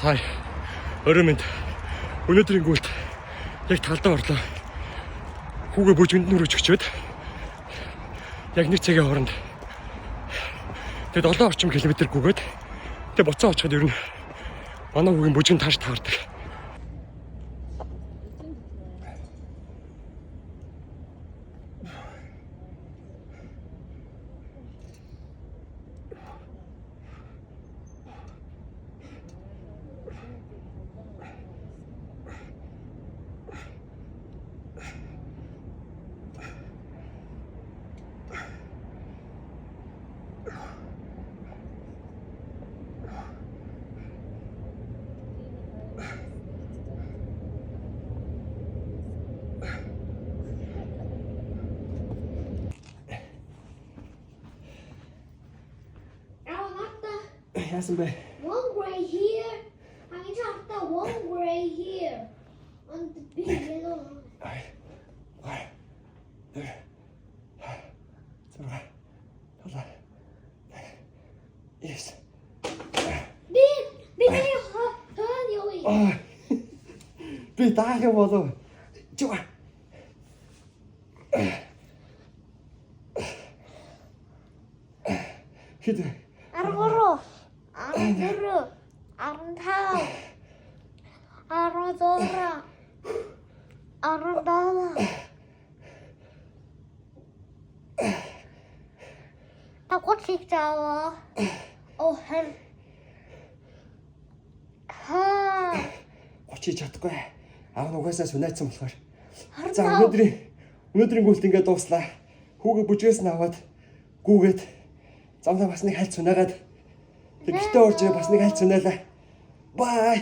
Хай. Өрөөмөнд өнөөдрийн гүйлт яг талдаа орлоо. Хүүгээ бүжгэнд нүрэж өчөөд яг нэг цагийн хооронд тэгээд 7 орчим километр гүгээд тэгээд буцаа очиход ер нь манай хүүгийн бүжгэнд тааш таардаг. Яасан бэ? One gray here. I can talk the one gray here on the big yellow one. Yes. Big turn your way. Би даах болов. Чуа. Хэд 13, 14, 15, 16, 17. Ako siksawa. Oh, her. Ha. очиж чадахгүй. Аав нугасаа сунаацсан болохоор. За өнөөдрийн гүйлт ингээд дууслаа. Хүүгээ бүжгээс нь аваад гүүгээд замдаа бас нэг хальт сунаагаад тэг гэртээ орж бас нэг хальт сунаалаа. Бай.